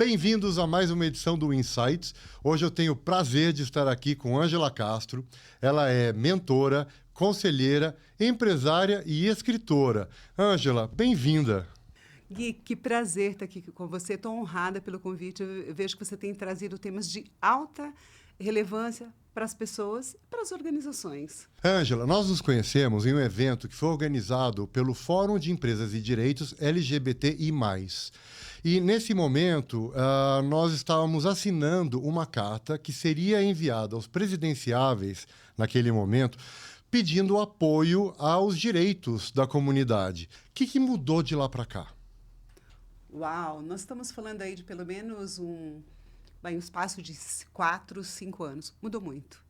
Bem-vindos a mais uma edição do Insights. Hoje eu tenho o prazer de estar aqui com Ângela Castro. Ela é mentora, conselheira, empresária e escritora. Ângela, bem-vinda. Gui, que prazer estar aqui com você. Estou honrada pelo convite. Eu vejo que você tem trazido temas de alta relevância para as pessoas e para as organizações. Ângela, nós nos conhecemos em um evento que foi organizado pelo Fórum de Empresas e Direitos LGBTI+. E, nesse momento, nós estávamos assinando uma carta que seria enviada aos presidenciáveis, naquele momento, pedindo apoio aos direitos da comunidade. O que mudou de lá para cá? Uau, nós estamos falando aí de pelo menos um espaço de 4, 5 anos. Mudou muito.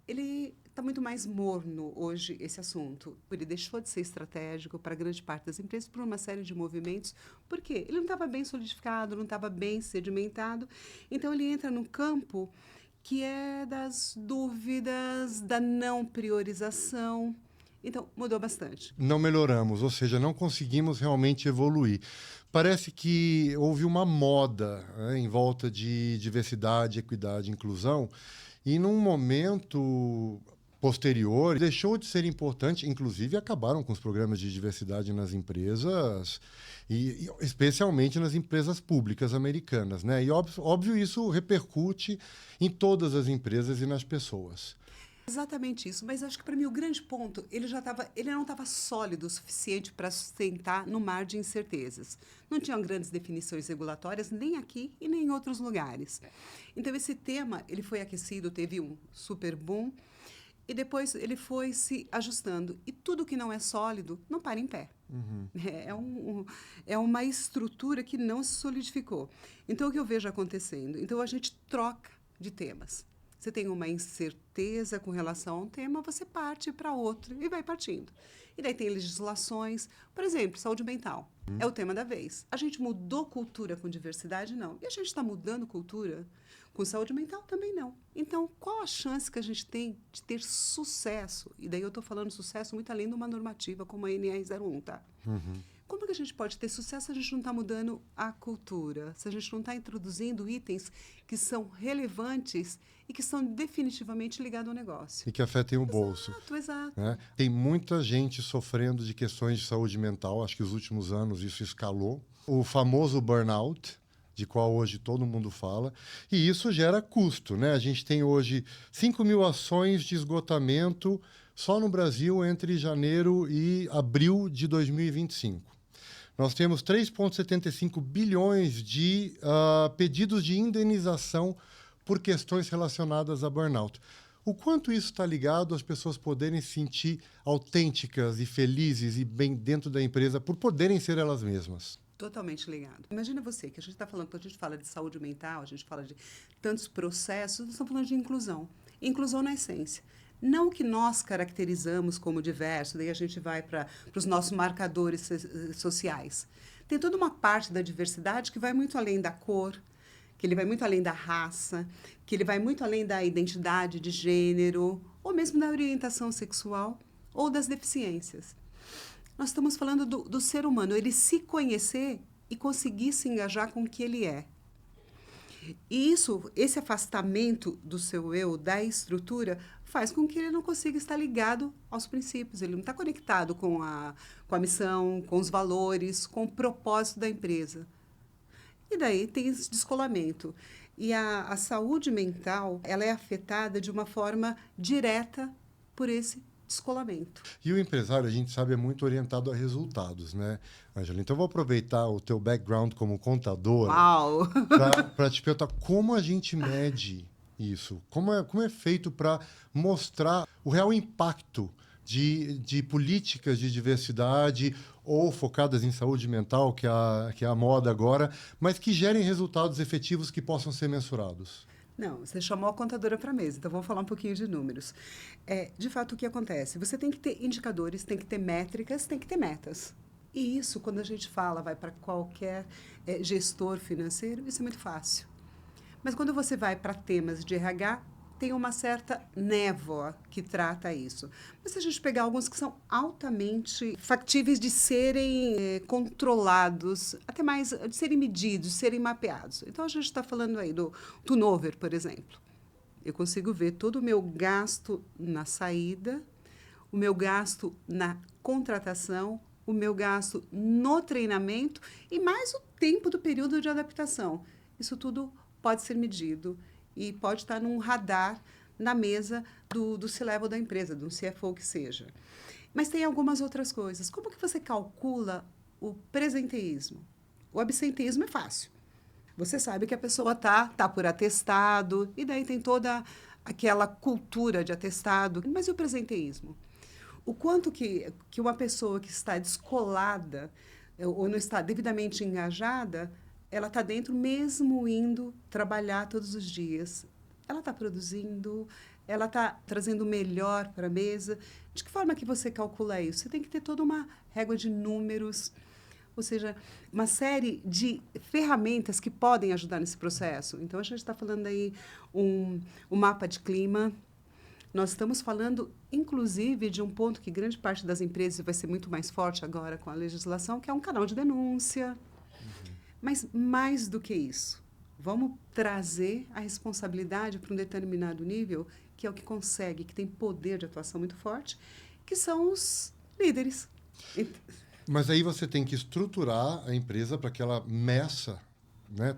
Ele está muito mais morno hoje, esse assunto. Ele deixou de ser estratégico para grande parte das empresas por uma série de movimentos. Por quê? Ele não estava bem solidificado, não estava bem sedimentado. Então, ele entra num campo que é das dúvidas, da não priorização. Então, mudou bastante. Não melhoramos, ou seja, não conseguimos realmente evoluir. Parece que houve uma moda, né, em volta de diversidade, equidade e inclusão, e num momento posterior deixou de ser importante, inclusive acabaram com os programas de diversidade nas empresas, e especialmente nas empresas públicas americanas, né? E óbvio isso repercute em todas as empresas e nas pessoas. Exatamente isso, mas acho que para mim o grande ponto, ele não estava sólido o suficiente para sustentar no mar de incertezas. Não tinham grandes definições regulatórias nem aqui e nem em outros lugares. Então esse tema, ele foi aquecido, teve um super boom e depois ele foi se ajustando. E tudo que não é sólido não para em pé. Uhum. É uma estrutura que não se solidificou. Então o que eu vejo acontecendo? Então a gente troca de temas. Você tem uma incerteza com relação a um tema, você parte para outro e vai partindo. E daí tem legislações, por exemplo, saúde mental. É o tema da vez. A gente mudou cultura com diversidade? Não. E a gente está mudando cultura com saúde mental? Também não. Então, qual a chance que a gente tem de ter sucesso? E daí eu estou falando sucesso muito além de uma normativa como a NR01, tá? Uhum. Como que a gente pode ter sucesso se a gente não está mudando a cultura? Se a gente não está introduzindo itens que são relevantes e que são definitivamente ligados ao negócio. E que afetem o bolso. Exato. Né? Tem muita gente sofrendo de questões de saúde mental. Acho que nos últimos anos isso escalou. O famoso burnout, de qual hoje todo mundo fala. E isso gera custo, né? A gente tem hoje 5 mil ações de esgotamento só no Brasil entre janeiro e abril de 2025. Nós temos 3,75 bilhões de pedidos de indenização por questões relacionadas a burnout. O quanto isso está ligado às pessoas poderem se sentir autênticas e felizes e bem dentro da empresa por poderem ser elas mesmas? Totalmente ligado. Imagina você, que a gente está falando, quando a gente fala de saúde mental, a gente fala de tantos processos, nós estamos falando de inclusão. Inclusão na essência. Não o que nós caracterizamos como diverso, daí a gente vai para os nossos marcadores sociais. Tem toda uma parte da diversidade que vai muito além da cor, que ele vai muito além da raça, que ele vai muito além da identidade de gênero, ou mesmo da orientação sexual, ou das deficiências. Nós estamos falando do ser humano, ele se conhecer e conseguir se engajar com o que ele é. E esse afastamento do seu eu, da estrutura, faz com que ele não consiga estar ligado aos princípios. Ele não está conectado com a missão, com os valores, com o propósito da empresa. E daí tem esse descolamento. E a saúde mental, ela é afetada de uma forma direta por esse descolamento. E o empresário, a gente sabe, é muito orientado a resultados, né, Ângela? Então, eu vou aproveitar o teu background como contadora para te perguntar como a gente mede isso. Como é feito para mostrar o real impacto de políticas de diversidade ou focadas em saúde mental, que é a moda agora, mas que gerem resultados efetivos que possam ser mensurados? Não, você chamou a contadora para a mesa, então vamos falar um pouquinho de números. De fato, o que acontece? Você tem que ter indicadores, tem que ter métricas, tem que ter metas. E isso, quando a gente fala, vai para qualquer gestor financeiro, isso é muito fácil. Mas quando você vai para temas de RH, tem uma certa névoa que trata isso. Mas se a gente pegar alguns que são altamente factíveis de serem controlados, até mais de serem medidos, de serem mapeados. Então, a gente está falando aí do turnover, por exemplo. Eu consigo ver todo o meu gasto na saída, o meu gasto na contratação, o meu gasto no treinamento e mais o tempo do período de adaptação. Isso tudo pode ser medido e pode estar num radar na mesa do C-level da empresa, do CFO que seja. Mas tem algumas outras coisas. Como que você calcula o presenteísmo? O absenteísmo é fácil. Você sabe que a pessoa tá por atestado, e daí tem toda aquela cultura de atestado. Mas e o presenteísmo? O quanto que uma pessoa que está descolada ou não está devidamente engajada, ela está dentro mesmo indo trabalhar todos os dias. Ela está produzindo, ela está trazendo o melhor para a mesa. De que forma que você calcula isso? Você tem que ter toda uma régua de números, ou seja, uma série de ferramentas que podem ajudar nesse processo. Então, a gente está falando aí um mapa de clima. Nós estamos falando, inclusive, de um ponto que grande parte das empresas vai ser muito mais forte agora com a legislação, que é um canal de denúncia. Mas, mais do que isso, vamos trazer a responsabilidade para um determinado nível, que é o que consegue, que tem poder de atuação muito forte, que são os líderes. Mas aí você tem que estruturar a empresa para que ela meça, né,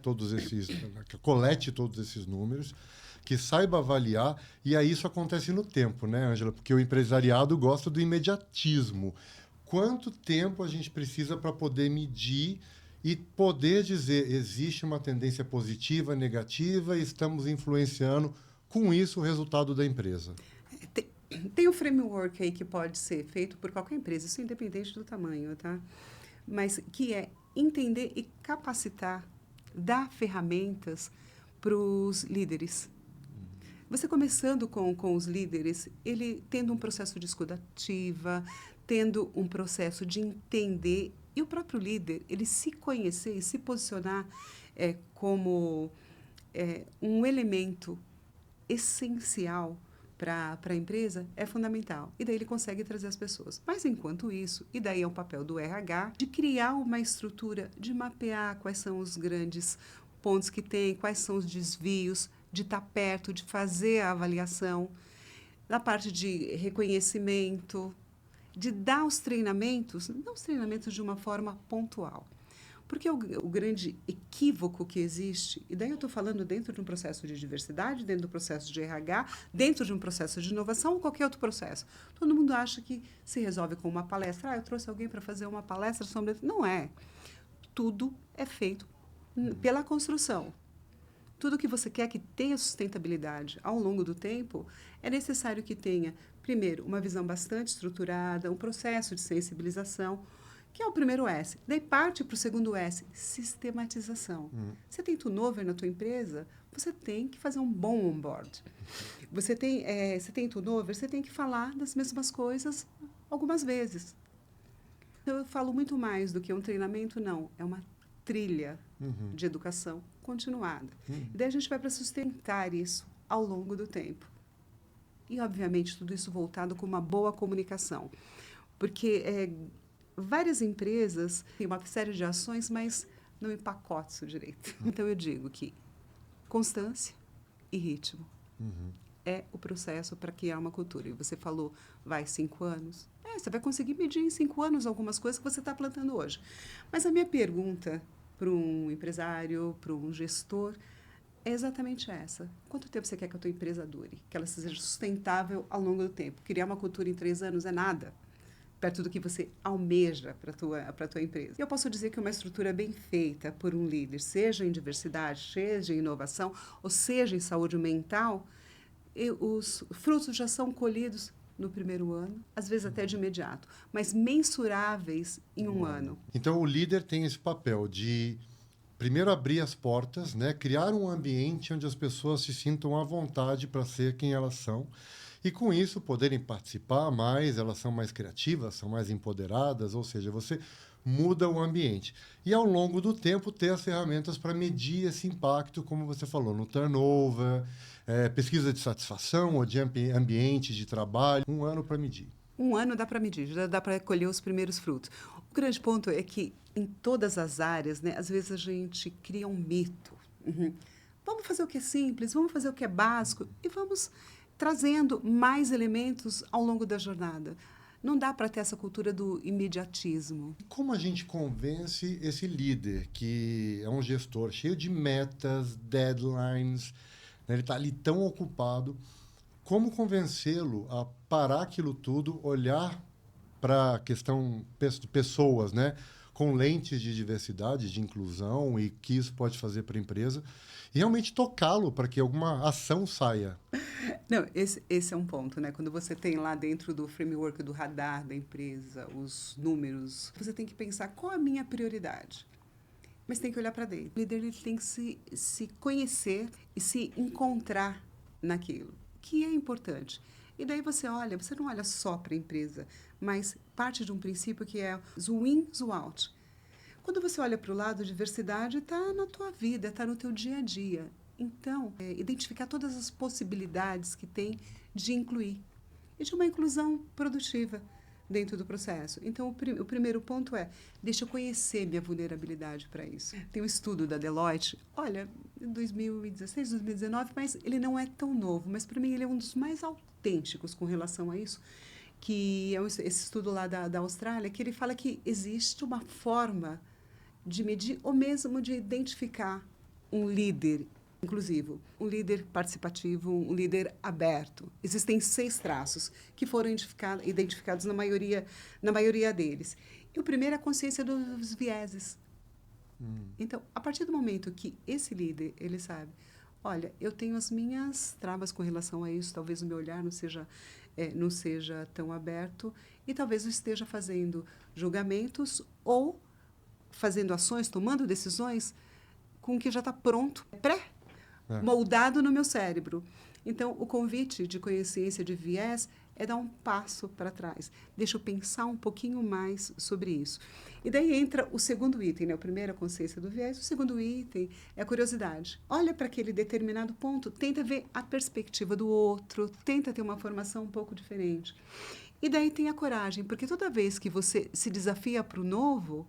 que colete todos esses números, que saiba avaliar, e aí isso acontece no tempo, né, Ângela? Porque o empresariado gosta do imediatismo. Quanto tempo a gente precisa para poder medir e poder dizer existe uma tendência positiva, negativa, e estamos influenciando com isso o resultado da empresa? Tem um framework aí que pode ser feito por qualquer empresa, isso é independente do tamanho, tá? Mas que é entender e capacitar, dar ferramentas para os líderes. Você começando com os líderes, ele tendo um processo de escuta ativa, tendo um processo de entender, e o próprio líder, ele se conhecer e se posicionar como um elemento essencial para a empresa é fundamental. E daí ele consegue trazer as pessoas. Mas, enquanto isso, e daí é o papel do RH, de criar uma estrutura, de mapear quais são os grandes pontos que tem, quais são os desvios, de estar perto, de fazer a avaliação, na parte de reconhecimento, de dar os treinamentos, não os treinamentos de uma forma pontual. Porque o grande equívoco que existe, e daí eu estou falando dentro de um processo de diversidade, dentro do processo de RH, dentro de um processo de inovação ou qualquer outro processo. Todo mundo acha que se resolve com uma palestra. Eu trouxe alguém para fazer uma palestra sobre... Não é. Tudo é feito pela construção. Tudo que você quer que tenha sustentabilidade ao longo do tempo, é necessário que tenha, primeiro, uma visão bastante estruturada, um processo de sensibilização, que é o primeiro S. Daí parte para o segundo S, sistematização. Você tem turnover na tua empresa, você tem que fazer um bom onboard. Você tem turnover, você tem que falar das mesmas coisas algumas vezes. Eu falo muito mais do que um treinamento, não. É uma trilha de educação continuada. E daí a gente vai para sustentar isso ao longo do tempo. E, obviamente, tudo isso voltado com uma boa comunicação. Porque várias empresas têm uma série de ações, mas não empacotam isso direito. Então, eu digo que constância e ritmo é o processo para criar uma cultura. E você falou, 5 anos. Você vai conseguir medir em 5 anos algumas coisas que você está plantando hoje. Mas a minha pergunta para um empresário, para um gestor, é exatamente essa. Quanto tempo você quer que a tua empresa dure? Que ela seja sustentável ao longo do tempo? Criar uma cultura em 3 anos é nada, perto do que você almeja para a tua empresa. E eu posso dizer que uma estrutura bem feita por um líder, seja em diversidade, seja em inovação, ou seja em saúde mental, os frutos já são colhidos no primeiro ano, às vezes até de imediato, mas mensuráveis em um ano. Então, o líder tem esse papel de, primeiro, abrir as portas, né? Criar um ambiente onde as pessoas se sintam à vontade para ser quem elas são, e, com isso, poderem participar mais, elas são mais criativas, são mais empoderadas, ou seja, você muda o ambiente. E, ao longo do tempo, ter as ferramentas para medir esse impacto, como você falou, no turnover, pesquisa de satisfação ou de ambiente de trabalho. 1 ano para medir. 1 ano dá para medir, já dá para colher os primeiros frutos. O grande ponto é que, em todas as áreas, né, às vezes a gente cria um mito. Uhum. Vamos fazer o que é simples, vamos fazer o que é básico e vamos trazendo mais elementos ao longo da jornada. Não dá para ter essa cultura do imediatismo. Como a gente convence esse líder, que é um gestor cheio de metas, deadlines, né, ele está ali tão ocupado, como convencê-lo a parar aquilo tudo, olhar para a questão de pessoas, né, com lentes de diversidade, de inclusão e que isso pode fazer para a empresa, e realmente tocá-lo para que alguma ação saia? Não, esse é um ponto, né? Quando você tem lá dentro do framework do radar da empresa, os números, você tem que pensar qual é a minha prioridade. Mas tem que olhar para dentro. O líder ele tem que se conhecer e se encontrar naquilo, que é importante. E daí você não olha só para a empresa, mas parte de um princípio que é zoom in, zoom out. Quando você olha para o lado, diversidade está na tua vida, está no teu dia a dia. Então, identificar todas as possibilidades que tem de incluir e de uma inclusão produtiva dentro do processo. Então, o primeiro ponto é, deixa eu conhecer minha vulnerabilidade para isso. Tem um estudo da Deloitte, olha, 2016, 2019, mas ele não é tão novo, mas para mim ele é um dos mais autênticos com relação a isso, que é esse estudo lá da Austrália, que ele fala que existe uma forma de medir ou mesmo de identificar um líder inclusivo, um líder participativo, um líder aberto. Existem 6 traços que foram identificados na maioria deles. E o primeiro é a consciência dos vieses. Então, a partir do momento que esse líder, ele sabe, olha, eu tenho as minhas travas com relação a isso, talvez o meu olhar não seja tão aberto e talvez eu esteja fazendo julgamentos ou fazendo ações, tomando decisões com o que já está pronto, moldado no meu cérebro. Então, o convite de consciência de viés é dar um passo para trás. Deixa eu pensar um pouquinho mais sobre isso. E daí entra o segundo item, né? O primeiro é a consciência do viés, o segundo item é a curiosidade. Olha para aquele determinado ponto, tenta ver a perspectiva do outro, tenta ter uma formação um pouco diferente. E daí tem a coragem, porque toda vez que você se desafia para o novo,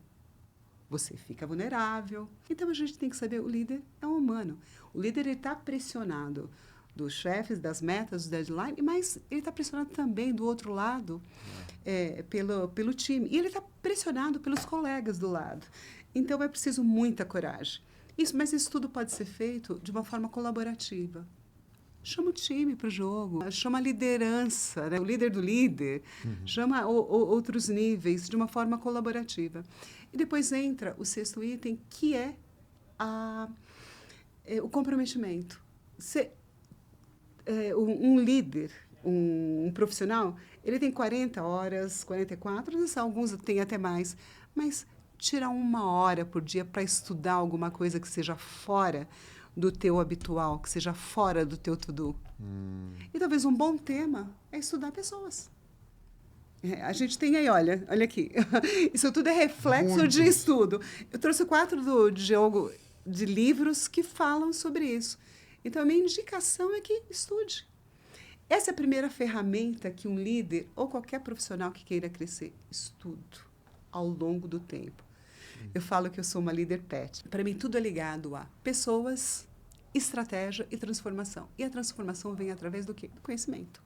você fica vulnerável. Então, a gente tem que saber, o líder é um humano. O líder está pressionado dos chefes, das metas, do deadline, mas ele está pressionado também, do outro lado, pelo time. E ele está pressionado pelos colegas do lado. Então, é preciso muita coragem. Mas isso tudo pode ser feito de uma forma colaborativa. Chama o time para o jogo, chama a liderança, né? O líder do líder, chama outros níveis de uma forma colaborativa. E depois entra o 6º item, que é o comprometimento. Um líder, um profissional, ele tem 40 horas, 44, alguns têm até mais, mas tirar 1 hora por dia para estudar alguma coisa que seja fora do teu habitual, que seja fora do teu to-do. E talvez um bom tema é estudar pessoas. A gente tem aí, olha aqui. Isso tudo é reflexo de estudo. Eu trouxe 4 do Diogo de livros que falam sobre isso. Então, a minha indicação é que estude. Essa é a primeira ferramenta que um líder ou qualquer profissional que queira crescer, estudo ao longo do tempo. Eu falo que eu sou uma líder PET. Para mim, tudo é ligado a pessoas, estratégia e transformação. E a transformação vem através do quê? Do conhecimento.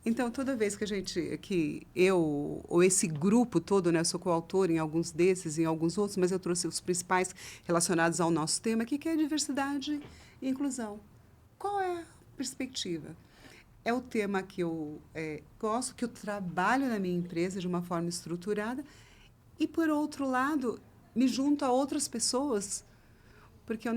Então, toda vez que eu, ou esse grupo todo, né, eu sou coautor em alguns desses e em alguns outros, mas eu trouxe os principais relacionados ao nosso tema, que é diversidade e inclusão. Qual é a perspectiva? É o tema que eu gosto, que eu trabalho na minha empresa de uma forma estruturada e, por outro lado, me junto a outras pessoas, porque eu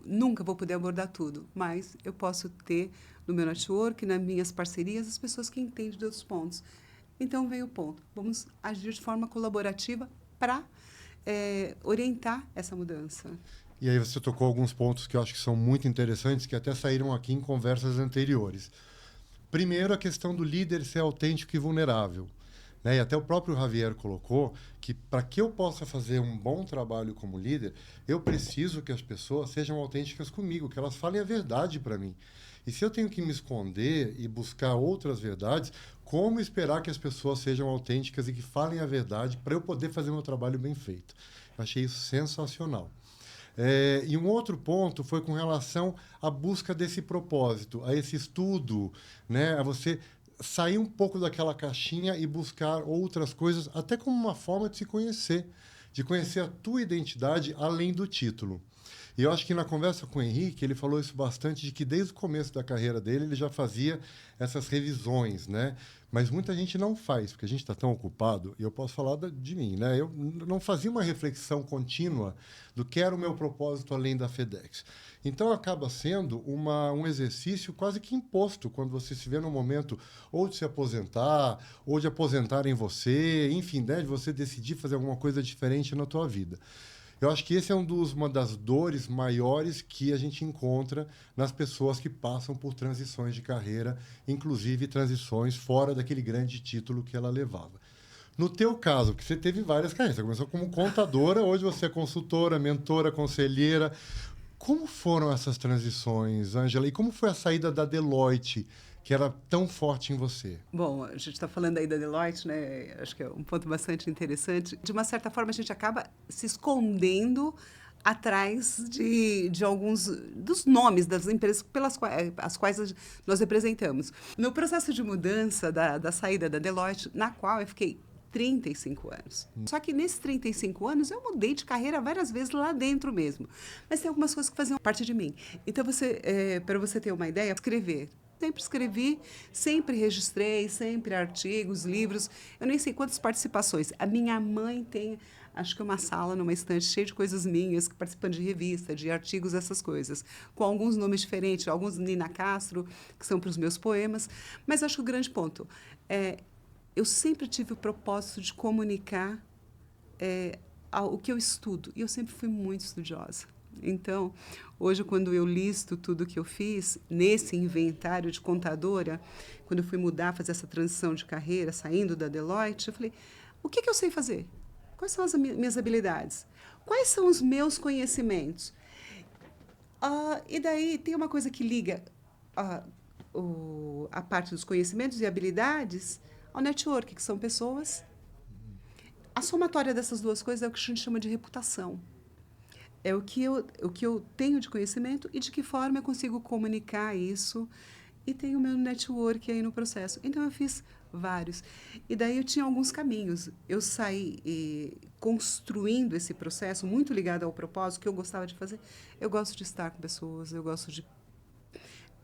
nunca vou poder abordar tudo, mas eu posso ter no meu network, nas minhas parcerias, as pessoas que entendem dos pontos. Então, vem o ponto. Vamos agir de forma colaborativa para orientar essa mudança. E aí você tocou alguns pontos que eu acho que são muito interessantes, que até saíram aqui em conversas anteriores. Primeiro, a questão do líder ser autêntico e vulnerável. né? E até o próprio Javier colocou que para que eu possa fazer um bom trabalho como líder, eu preciso que as pessoas sejam autênticas comigo, que elas falem a verdade para mim. E se eu tenho que me esconder e buscar outras verdades, como esperar que as pessoas sejam autênticas e que falem a verdade para eu poder fazer meu trabalho bem feito? Eu achei isso sensacional. E um outro ponto foi com relação à busca desse propósito, a esse estudo, né? A você sair um pouco daquela caixinha e buscar outras coisas, até como uma forma de conhecer a tua identidade além do título. E eu acho que na conversa com o Henrique, ele falou isso bastante, de que desde o começo da carreira dele, ele já fazia essas revisões, né? Mas muita gente não faz, porque a gente está tão ocupado, e eu posso falar de mim, né? Eu não fazia uma reflexão contínua do que era o meu propósito além da FedEx. Então, acaba sendo um exercício quase que imposto quando você se vê no momento ou de se aposentar, ou de aposentar em você, enfim, né? De você decidir fazer alguma coisa diferente na tua vida. Eu acho que esse é uma das dores maiores que a gente encontra nas pessoas que passam por transições de carreira, inclusive transições fora daquele grande título que ela levava. No teu caso, porque você teve várias carreiras, você começou como contadora, hoje você é consultora, mentora, conselheira. Como foram essas transições, Ângela? E como foi a saída da Deloitte, que era tão forte em você? Bom, a gente está falando aí da Deloitte, né? Acho que é um ponto bastante interessante. De uma certa forma, a gente acaba se escondendo atrás de alguns dos nomes das empresas pelas quais, as quais nós representamos. No processo de mudança da saída da Deloitte, na qual eu fiquei 35 anos. Só que nesses 35 anos eu mudei de carreira várias vezes lá dentro mesmo. Mas tem algumas coisas que faziam parte de mim. Então, para você ter uma ideia, escrever. Sempre escrevi, sempre registrei, sempre artigos, livros. Eu nem sei quantas participações. A minha mãe tem, acho que uma sala numa estante cheia de coisas minhas, participando de revista, de artigos, essas coisas. Com alguns nomes diferentes, alguns Nina Castro, que são para os meus poemas. Mas acho que o grande ponto é, eu sempre tive o propósito de comunicar o que eu estudo. E eu sempre fui muito estudiosa. Então, hoje, quando eu listo tudo o que eu fiz, nesse inventário de contadora, quando eu fui mudar, fazer essa transição de carreira, saindo da Deloitte, eu falei, o que eu sei fazer? Quais são as minhas habilidades? Quais são os meus conhecimentos? E daí tem uma coisa que liga a parte dos conhecimentos e habilidades ao network, que são pessoas. A somatória dessas duas coisas é o que a gente chama de reputação. É o que eu tenho de conhecimento e de que forma eu consigo comunicar isso. E tenho o meu network aí no processo. Então, eu fiz vários. E daí eu tinha alguns caminhos. Eu saí construindo esse processo, muito ligado ao propósito que eu gostava de fazer. Eu gosto de estar com pessoas, eu gosto de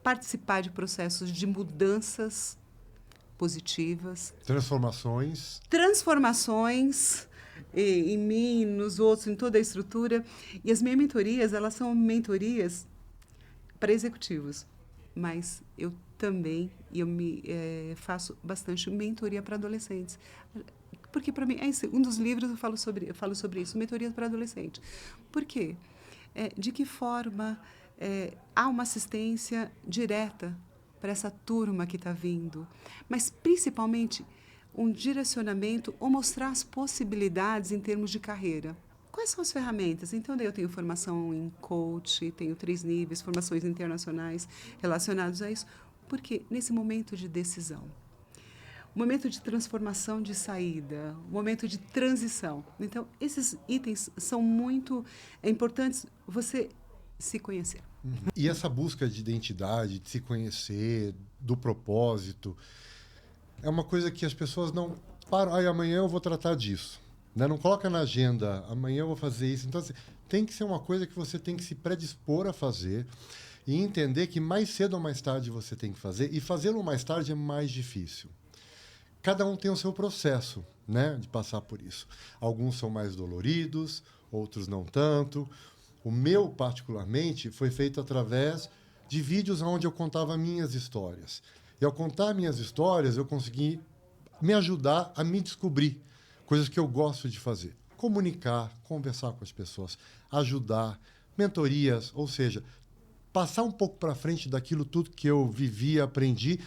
participar de processos de mudanças positivas. Transformações em mim, nos outros, em toda a estrutura. E as minhas mentorias, elas são mentorias para executivos. Mas eu também faço bastante mentoria para adolescentes. Porque, para mim, um dos livros eu falo sobre isso, mentoria para adolescente. Por quê? De que forma há uma assistência direta para essa turma que está vindo, mas, principalmente, um direcionamento ou mostrar as possibilidades em termos de carreira. Quais são as ferramentas? Então, daí eu tenho formação em coach, tenho 3 níveis, formações internacionais relacionadas a isso, porque nesse momento de decisão, momento de transformação, de saída, momento de transição. Então, esses itens são muito importantes você se conhecer. E essa busca de identidade, de se conhecer, do propósito, é uma coisa que as pessoas não param. Amanhã eu vou tratar disso. Né? Não coloca na agenda, amanhã eu vou fazer isso. Então, assim, tem que ser uma coisa que você tem que se predispor a fazer e entender que mais cedo ou mais tarde você tem que fazer. E fazê-lo mais tarde é mais difícil. Cada um tem o seu processo, né, de passar por isso. Alguns são mais doloridos, outros não tanto. O meu, particularmente, foi feito através de vídeos onde eu contava minhas histórias. E ao contar minhas histórias, eu consegui me ajudar a me descobrir coisas que eu gosto de fazer. Comunicar, conversar com as pessoas, ajudar, mentorias, ou seja, passar um pouco para frente daquilo tudo que eu vivi e aprendi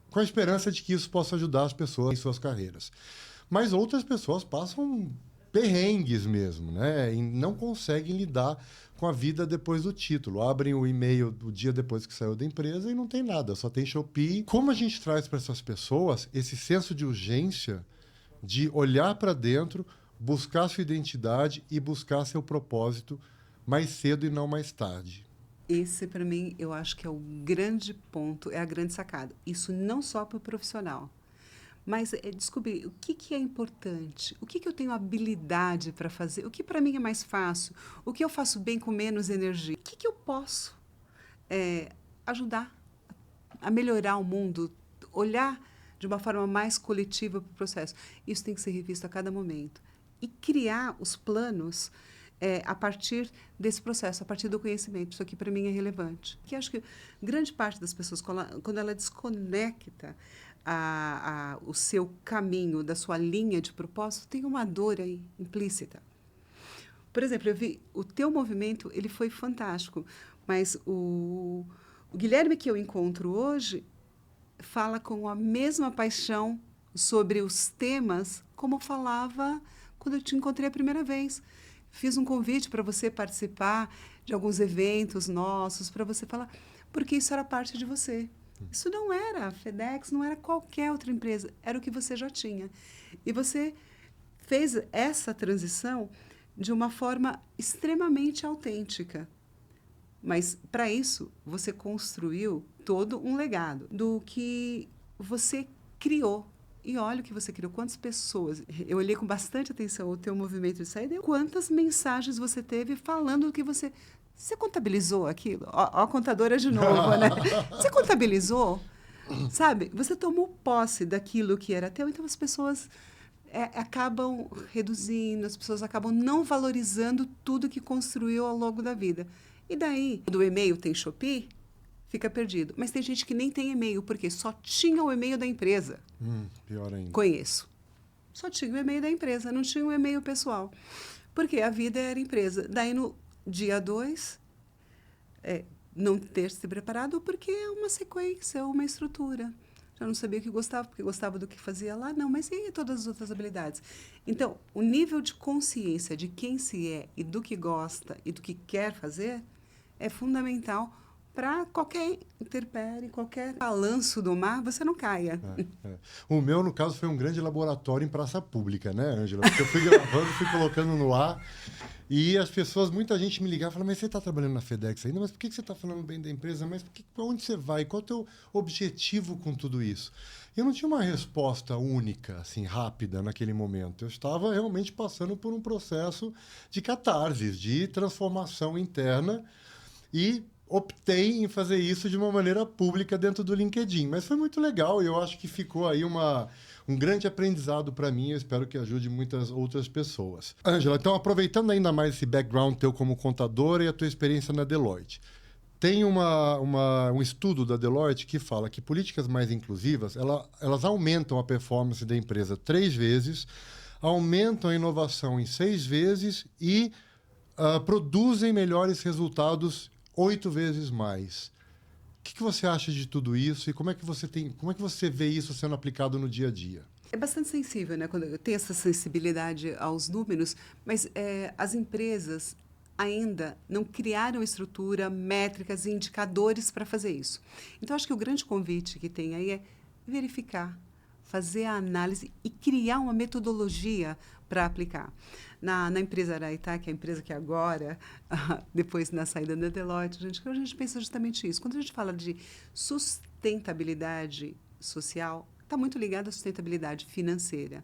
com a esperança de que isso possa ajudar as pessoas em suas carreiras. Mas outras pessoas passam perrengues mesmo, né? E não conseguem lidar com a vida depois do título. Abrem o e-mail o dia depois que saiu da empresa e não tem nada, só tem Shopee. Como a gente traz para essas pessoas esse senso de urgência de olhar para dentro, buscar sua identidade e buscar seu propósito mais cedo e não mais tarde? Esse, para mim, eu acho que é o grande ponto, é a grande sacada. Isso não só para o profissional, mas é descobrir o que é importante, o que eu tenho habilidade para fazer, o que para mim é mais fácil, o que eu faço bem com menos energia, o que eu posso ajudar a melhorar o mundo, olhar de uma forma mais coletiva para o processo. Isso tem que ser revisto a cada momento. E criar os planos a partir desse processo, a partir do conhecimento. Isso aqui, para mim, é relevante. Porque acho que grande parte das pessoas, quando ela desconecta o seu caminho, da sua linha de propósito, tem uma dor aí implícita. Por exemplo, eu vi o teu movimento, ele foi fantástico, mas o Guilherme que eu encontro hoje fala com a mesma paixão sobre os temas como falava quando eu te encontrei a primeira vez. Fiz um convite para você participar de alguns eventos nossos, para você falar, porque isso era parte de você. Isso não era a FedEx, não era qualquer outra empresa, era o que você já tinha. E você fez essa transição de uma forma extremamente autêntica. Mas, para isso, você construiu todo um legado do que você criou. E olha o que você criou, quantas pessoas. Eu olhei com bastante atenção o teu movimento de saída. Quantas mensagens você teve falando do que você... Você contabilizou aquilo? Ó a contadora de novo, né? Você contabilizou? Sabe? Você tomou posse daquilo que era teu, então as pessoas acabam reduzindo, as pessoas acabam não valorizando tudo que construiu ao longo da vida. E daí, do e-mail tem Shopee, fica perdido. Mas tem gente que nem tem e-mail, porque só tinha o e-mail da empresa. Pior ainda. Conheço. Só tinha o e-mail da empresa, não tinha o e-mail pessoal. Porque a vida era empresa. Daí, no dia 2, não ter se preparado, porque é uma sequência, uma estrutura. Já não sabia o que gostava, porque gostava do que fazia lá. Não, mas e todas as outras habilidades? Então, o nível de consciência de quem se é e do que gosta e do que quer fazer é fundamental para qualquer intempérie, qualquer balanço do mar, você não caia. O meu, no caso, foi um grande laboratório em praça pública, né, Ângela? Porque eu fui gravando, fui colocando no ar e as pessoas, muita gente me ligava e falava, mas você está trabalhando na FedEx ainda? Mas por que você está falando bem da empresa? Mas para onde você vai? Qual é o teu objetivo com tudo isso? Eu não tinha uma resposta única, assim, rápida naquele momento. Eu estava realmente passando por um processo de catarse, de transformação interna e optei em fazer isso de uma maneira pública dentro do LinkedIn. Mas foi muito legal e eu acho que ficou aí um grande aprendizado para mim. Eu espero que ajude muitas outras pessoas. Ângela, então aproveitando ainda mais esse background teu como contadora e a tua experiência na Deloitte, tem um estudo da Deloitte que fala que políticas mais inclusivas, elas aumentam a performance da empresa 3 vezes, aumentam a inovação em 6 vezes e produzem melhores resultados 8 vezes mais. O que você acha de tudo isso e como é que você vê isso sendo aplicado no dia a dia? É bastante sensível, né? Quando eu tenho essa sensibilidade aos números, mas as empresas ainda não criaram estrutura, métricas e indicadores para fazer isso. Então, acho que o grande convite que tem aí é verificar, fazer a análise e criar uma metodologia para aplicar. Na empresa Araitá, que é a empresa que agora, depois na saída da Deloitte, a gente pensa justamente isso. Quando a gente fala de sustentabilidade social, está muito ligado à sustentabilidade financeira,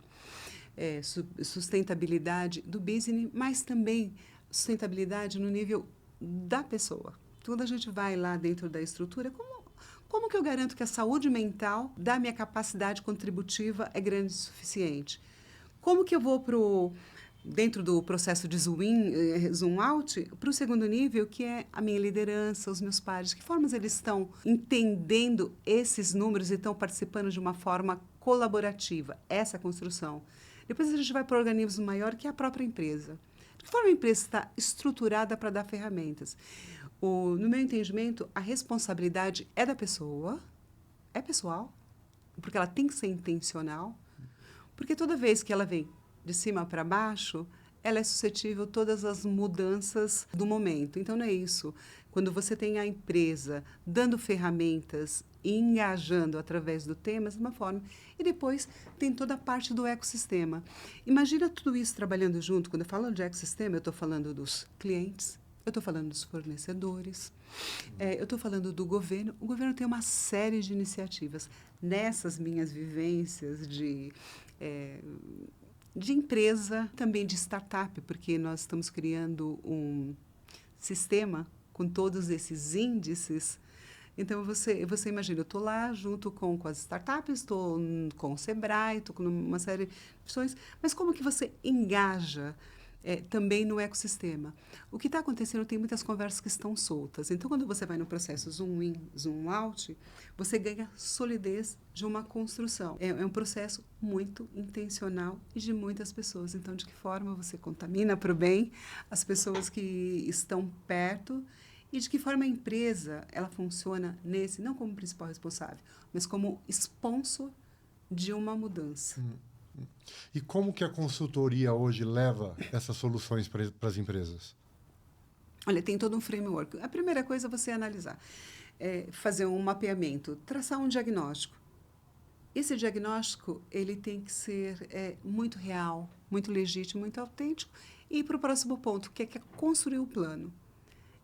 sustentabilidade do business, mas também sustentabilidade no nível da pessoa. Quando a gente vai lá dentro da estrutura, como que eu garanto que a saúde mental da minha capacidade contributiva é grande o suficiente? Como que eu vou dentro do processo de zoom out, para o segundo nível, que é a minha liderança, os meus pares? De que formas eles estão entendendo esses números e estão participando de uma forma colaborativa? Essa construção. Depois a gente vai para o organismo maior, que é a própria empresa. De que forma a empresa está estruturada para dar ferramentas? No meu entendimento, a responsabilidade é da pessoa, é pessoal, porque ela tem que ser intencional, porque toda vez que ela vem de cima para baixo, ela é suscetível a todas as mudanças do momento. Então, não é isso. Quando você tem a empresa dando ferramentas e engajando através do tema, de uma forma, e depois tem toda a parte do ecossistema. Imagina tudo isso trabalhando junto. Quando eu falo de ecossistema, eu estou falando dos clientes, eu estou falando dos fornecedores, eu estou falando do governo. O governo tem uma série de iniciativas. Nessas minhas vivências de empresa, também de startup, porque nós estamos criando um sistema com todos esses índices. Então, você imagina, eu estou lá junto com as startups, estou com o Sebrae, estou com uma série de opções, mas como que você engaja também no ecossistema? O que está acontecendo, tem muitas conversas que estão soltas. Então, quando você vai no processo zoom in, zoom out, você ganha solidez de uma construção. É um processo muito intencional e de muitas pessoas. Então, de que forma você contamina para o bem as pessoas que estão perto e de que forma a empresa ela funciona não como principal responsável, mas como sponsor de uma mudança. E como que a consultoria hoje leva essas soluções para as empresas? Olha, tem todo um framework. A primeira coisa é você analisar, fazer um mapeamento, traçar um diagnóstico. Esse diagnóstico ele tem que ser muito real, muito legítimo, muito autêntico. E ir para o próximo ponto, que é construir o plano.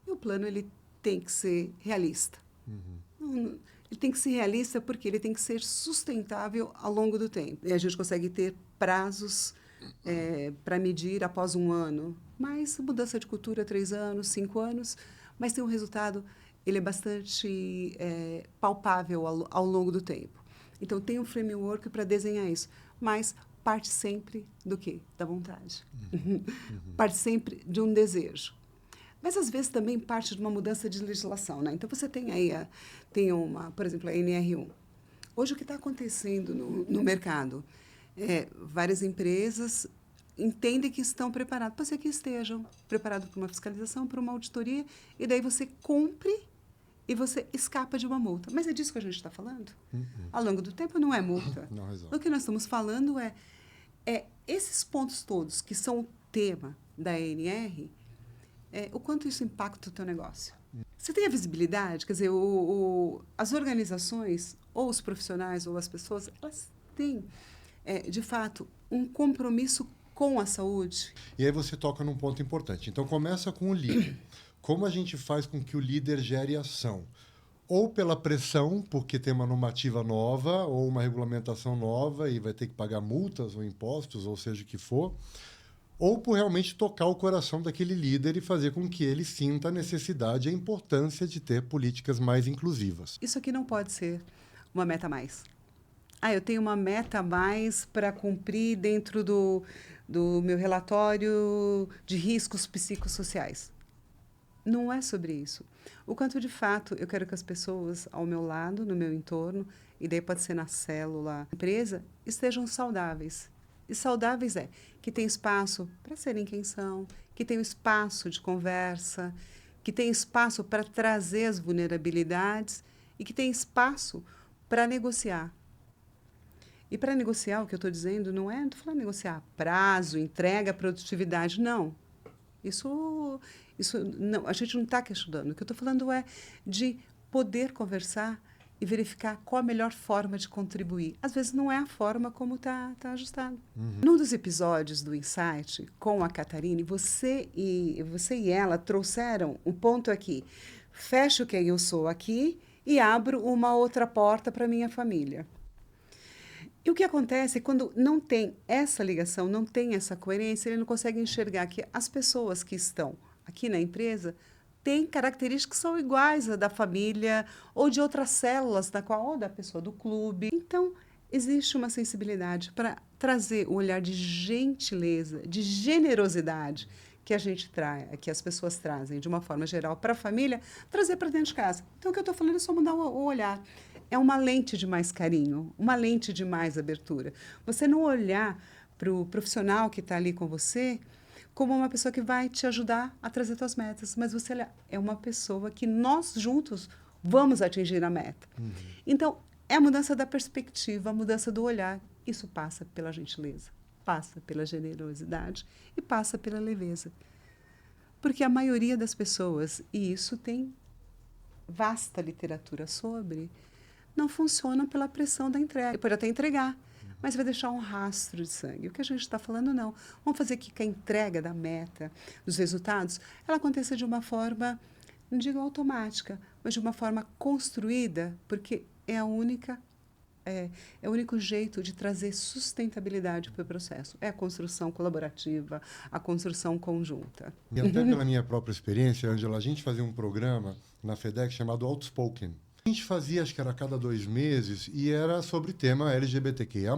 E o plano ele tem que ser realista. Ele tem que ser realista porque ele tem que ser sustentável ao longo do tempo. E a gente consegue ter prazos para medir após 1 ano, mas mudança de cultura 3 anos, 5 anos, mas tem um resultado, ele é bastante palpável ao longo do tempo. Então, tem um framework para desenhar isso, mas parte sempre do quê? Da vontade. Parte sempre de um desejo. Mas, às vezes, também parte de uma mudança de legislação, né? Então, você tem aí, por exemplo, a NR1. Hoje, o que está acontecendo no mercado? Várias empresas entendem que estão preparadas. Pode ser que estejam preparadas para uma fiscalização, para uma auditoria, e daí você cumpre e você escapa de uma multa. Mas é disso que a gente está falando? Ao longo do tempo, não é multa. Não resolve. O que nós estamos falando é esses pontos todos que são o tema da ANR, o quanto isso impacta o teu negócio. Você tem a visibilidade, quer dizer, as organizações, ou os profissionais, ou as pessoas, elas têm, de fato, um compromisso com a saúde. E aí você toca num ponto importante. Então, começa com o líder. Como a gente faz com que o líder gere ação? Ou pela pressão, porque tem uma normativa nova, ou uma regulamentação nova, e vai ter que pagar multas ou impostos, ou seja o que for, ou por realmente tocar o coração daquele líder e fazer com que ele sinta a necessidade e a importância de ter políticas mais inclusivas. Isso aqui não pode ser uma meta a mais. Eu tenho uma meta a mais para cumprir dentro do meu relatório de riscos psicossociais. Não é sobre isso. O quanto, de fato, eu quero que as pessoas ao meu lado, no meu entorno, e daí pode ser na célula, empresa, estejam saudáveis. E saudáveis que tem espaço para serem quem são, que tem espaço de conversa, que tem espaço para trazer as vulnerabilidades e que tem espaço para negociar. E para negociar, o que eu estou dizendo, não estou falando negociar prazo, entrega, produtividade, não. Isso não, a gente não está questionando. O que eu estou falando é de poder conversar e verificar qual a melhor forma de contribuir. Às vezes não é a forma como está ajustado. Num dos episódios do Insight, com a Catarine, você e ela trouxeram um ponto aqui. Fecho quem eu sou aqui e abro uma outra porta para minha família. E o que acontece é quando não tem essa ligação, não tem essa coerência, ele não consegue enxergar que as pessoas que estão aqui na empresa têm características que são iguais à da família ou de outras células, ou da pessoa do clube. Então, existe uma sensibilidade para trazer um olhar de gentileza, de generosidade que a gente traz, que as pessoas trazem de uma forma geral para a família, trazer para dentro de casa. Então, o que eu estou falando é só mudar o olhar. É uma lente de mais carinho, uma lente de mais abertura. Você não olhar para o profissional que está ali com você como uma pessoa que vai te ajudar a trazer suas metas, mas você é uma pessoa que nós juntos vamos atingir a meta. Então, É a mudança da perspectiva, a mudança do olhar. Isso passa pela gentileza, passa pela generosidade e passa pela leveza. Porque a maioria das pessoas, e isso tem vasta literatura sobre, não funcionam pela pressão da entrega. Pode até entregar, mas vai deixar um rastro de sangue. O que a gente está falando, não. Vamos fazer que a entrega da meta, dos resultados, ela aconteça de uma forma, não digo automática, mas de uma forma construída, porque é a única é o único jeito de trazer sustentabilidade para o processo. É a construção colaborativa, a construção conjunta. E até pela minha própria experiência, Ângela, a gente fazia um programa na FedEx chamado Outspoken. A gente fazia, acho que era a cada 2 meses, e era sobre tema LGBTQIA+,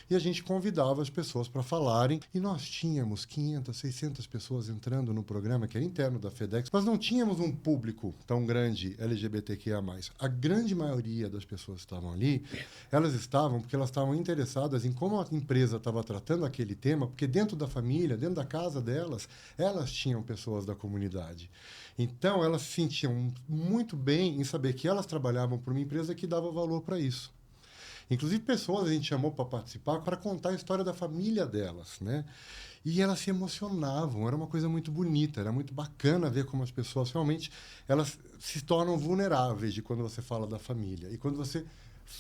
e a gente convidava as pessoas para falarem, e nós tínhamos 500, 600 pessoas entrando no programa, que era interno da FedEx, mas não tínhamos um público tão grande LGBTQIA+. A grande maioria das pessoas que estavam ali, elas estavam porque elas estavam interessadas em como a empresa estava tratando aquele tema, porque dentro da família, dentro da casa delas, elas tinham pessoas da comunidade. Então, elas se sentiam muito bem em saber que elas trabalhavam para uma empresa que dava valor para isso. Inclusive, pessoas a gente chamou para participar para contar a história da família delas, né? E elas se emocionavam, era uma coisa muito bonita, era muito bacana ver como as pessoas realmente elas se tornam vulneráveis de quando você fala da família. E quando você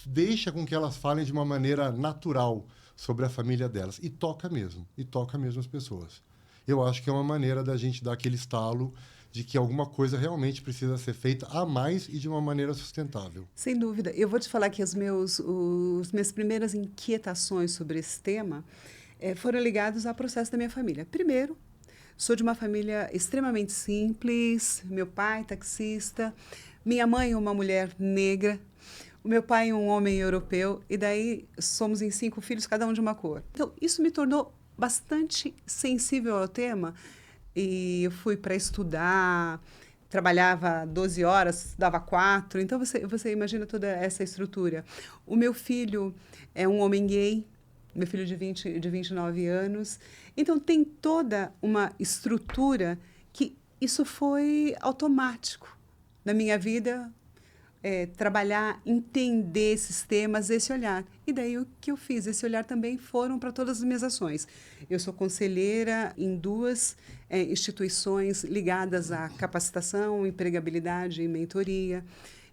deixa com que elas falem de uma maneira natural sobre a família delas. E toca mesmo as pessoas. Eu acho que é uma maneira da gente dar aquele estalo de que alguma coisa realmente precisa ser feita a mais e de uma maneira sustentável. Sem dúvida. Eu vou te falar que as minhas primeiras inquietações sobre esse tema foram ligadas ao processo da minha família. Primeiro, sou de uma família extremamente simples, meu pai taxista, minha mãe uma mulher negra, o meu pai um homem europeu, e daí somos em 5 filhos, cada um de uma cor. Então, isso me tornou bastante sensível ao tema, e eu fui para estudar, trabalhava 12 horas, estudava 4. Então, você imagina toda essa estrutura. O meu filho é um homem gay, meu filho de 29 anos. Então, tem toda uma estrutura que isso foi automático na minha vida, trabalhar, entender esses temas, esse olhar. E daí o que eu fiz? Esse olhar também foram para todas as minhas ações. Eu sou conselheira em 2 instituições ligadas à capacitação, empregabilidade e mentoria.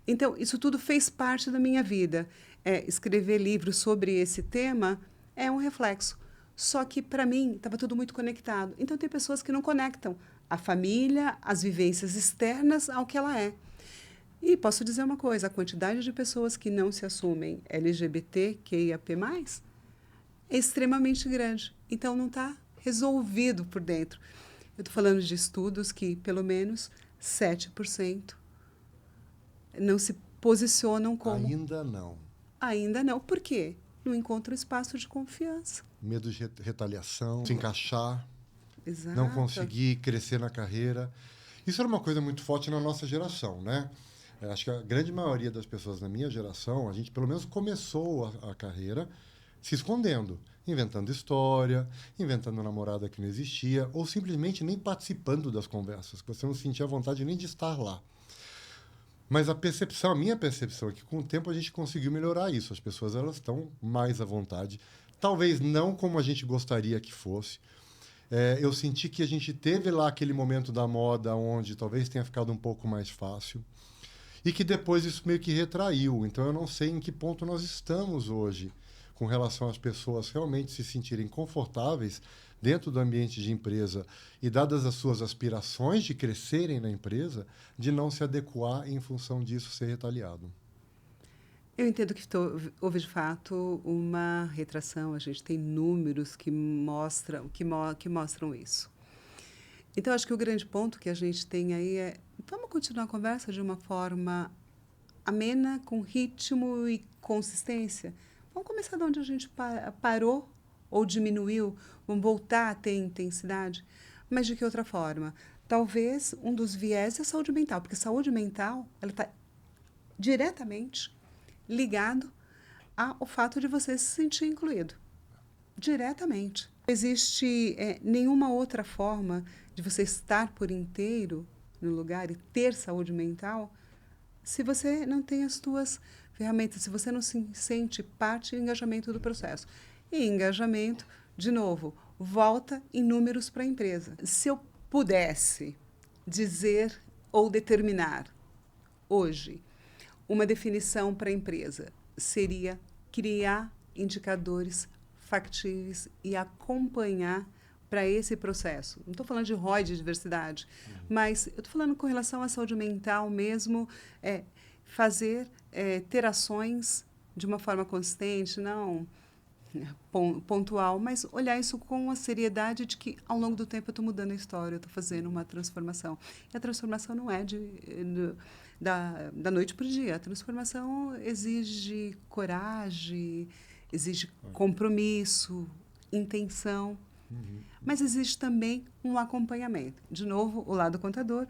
Então, isso tudo fez parte da minha vida. Escrever livros sobre esse tema é um reflexo. Só que, para mim, estava tudo muito conectado. Então, tem pessoas que não conectam a família, as vivências externas ao que ela é. E posso dizer uma coisa, a quantidade de pessoas que não se assumem LGBTQIAP+, é extremamente grande. Então, não está resolvido por dentro. Eu estou falando de estudos que, pelo menos, 7% não se posicionam como... Ainda não. Ainda não. Por quê? Não encontram espaço de confiança. Medo de retaliação, se encaixar, Exato. não conseguir crescer na carreira. Isso era uma coisa muito forte na nossa geração, né? Acho que a grande maioria das pessoas na minha geração, a gente pelo menos começou a carreira se escondendo, inventando história, inventando namorada que não existia, ou simplesmente nem participando das conversas, que você não sentia vontade nem de estar lá. Mas a minha percepção é que com o tempo a gente conseguiu melhorar isso. As pessoas elas estão mais à vontade. Talvez não como a gente gostaria que fosse. Eu senti que a gente teve lá aquele momento da moda onde talvez tenha ficado um pouco mais fácil. E que depois isso meio que retraiu. Então, eu não sei em que ponto nós estamos hoje com relação às pessoas realmente se sentirem confortáveis dentro do ambiente de empresa e, dadas as suas aspirações de crescerem na empresa, de não se adequar em função disso ser retaliado. Eu entendo que houve, de fato, uma retração. A gente tem números que mostram isso. Então, acho que o grande ponto que a gente tem aí é... Vamos continuar a conversa de uma forma amena, com ritmo e consistência? Vamos começar de onde a gente parou ou diminuiu? Vamos voltar a ter intensidade? Mas de que outra forma? Talvez um dos viés é a saúde mental, porque a saúde mental está diretamente ligado ao fato de você se sentir incluído. Diretamente. Não existe nenhuma outra forma de você estar por inteiro no lugar e ter saúde mental se você não tem as suas Ferramenta, se você não se sente parte, engajamento do processo. E engajamento, de novo, volta em números para a empresa. Se eu pudesse dizer ou determinar hoje uma definição para a empresa, seria criar indicadores factíveis e acompanhar para esse processo. Não estou falando de ROI, de diversidade, mas eu estou falando com relação à saúde mental mesmo, ter ações de uma forma consistente, não pontual, mas olhar isso com a seriedade de que, ao longo do tempo, eu estou mudando a história, eu estou fazendo uma transformação. E a transformação não é da noite para o dia. A transformação exige coragem, exige compromisso, intenção, mas exige também um acompanhamento. De novo, o lado contador,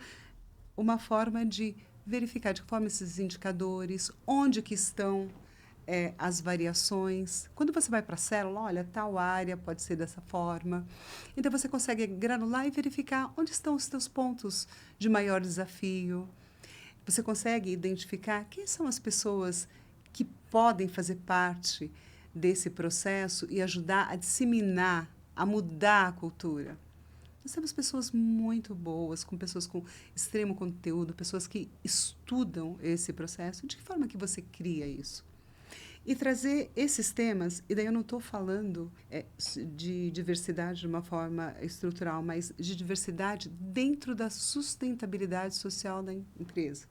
uma forma de verificar de que forma esses indicadores, onde que estão as variações. Quando você vai para a célula, olha, tal área pode ser dessa forma. Então, você consegue granular e verificar onde estão os seus pontos de maior desafio. Você consegue identificar quem são as pessoas que podem fazer parte desse processo e ajudar a disseminar, a mudar a cultura. Nós temos pessoas muito boas, com pessoas com extremo conteúdo, pessoas que estudam esse processo. De que forma que você cria isso? E trazer esses temas, e daí eu não estou falando de diversidade de uma forma estrutural, mas de diversidade dentro da sustentabilidade social da empresa.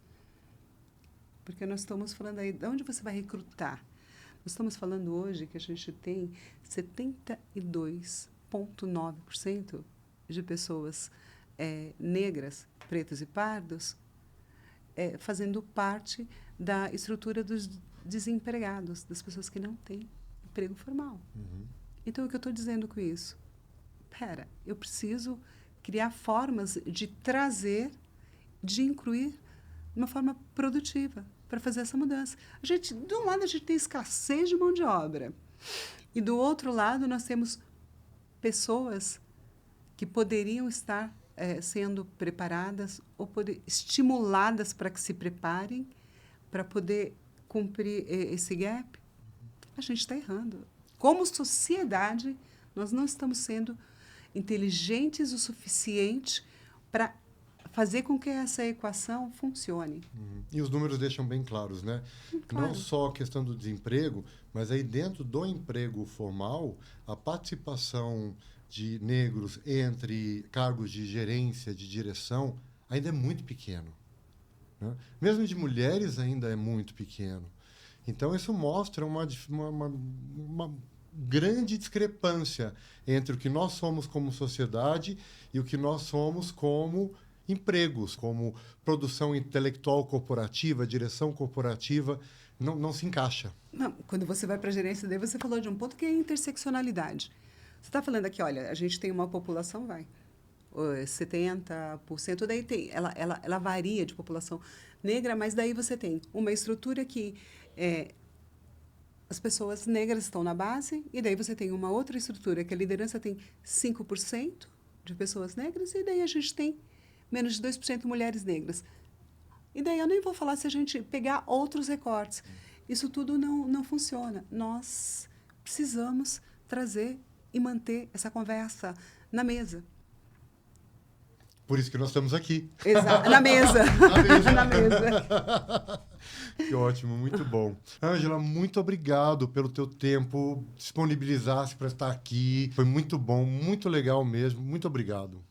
Porque nós estamos falando aí, de onde você vai recrutar? Nós estamos falando hoje que a gente tem 72,9% de pessoas negras, pretos e pardos, fazendo parte da estrutura dos desempregados, das pessoas que não têm emprego formal. Então, o que eu estou dizendo com isso? Eu preciso criar formas de trazer, de incluir de uma forma produtiva para fazer essa mudança. De um lado, a gente tem escassez de mão de obra. E, do outro lado, nós temos pessoas que poderiam estar sendo preparadas ou estimuladas para que se preparem para poder cumprir esse gap. A gente está errando. Como sociedade, nós não estamos sendo inteligentes o suficiente para fazer com que essa equação funcione. E os números deixam bem claros, né? Claro. Não só a questão do desemprego, mas aí dentro do emprego formal, a participação de negros entre cargos de gerência, de direção, ainda é muito pequeno, né? Mesmo de mulheres ainda é muito pequeno. Então, isso mostra uma grande discrepância entre o que nós somos como sociedade e o que nós somos como empregos, como produção intelectual corporativa, direção corporativa, não se encaixa. Não, quando você vai para a gerência, daí você falou de um ponto que é a interseccionalidade. Você está falando aqui, olha, a gente tem uma população, 70%, daí tem, ela varia de população negra, mas daí você tem uma estrutura que as pessoas negras estão na base, e daí você tem uma outra estrutura, que a liderança tem 5% de pessoas negras, e daí a gente tem menos de 2% mulheres negras. E daí eu nem vou falar se a gente pegar outros recortes. Isso tudo não funciona. Nós precisamos trazer e manter essa conversa na mesa. Por isso que nós estamos aqui. Exato, na mesa. Na mesa. Na mesa. Que ótimo, muito bom. Ângela, muito obrigado pelo teu tempo, disponibilizar-se para estar aqui. Foi muito bom, muito legal mesmo. Muito obrigado.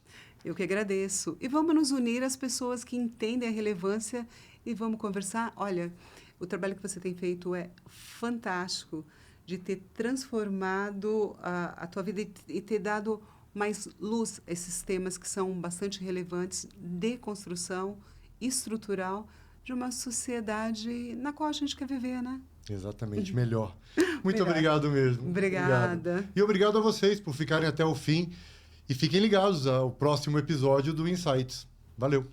Eu que agradeço. E vamos nos unir às pessoas que entendem a relevância e vamos conversar. Olha, o trabalho que você tem feito é fantástico, de ter transformado a tua vida e ter dado mais luz a esses temas que são bastante relevantes de construção estrutural de uma sociedade na qual a gente quer viver, né? Exatamente, melhor. Muito Melhor. Obrigado mesmo. Obrigada. Obrigado. E obrigado a vocês por ficarem até o fim. E fiquem ligados ao próximo episódio do Insights. Valeu!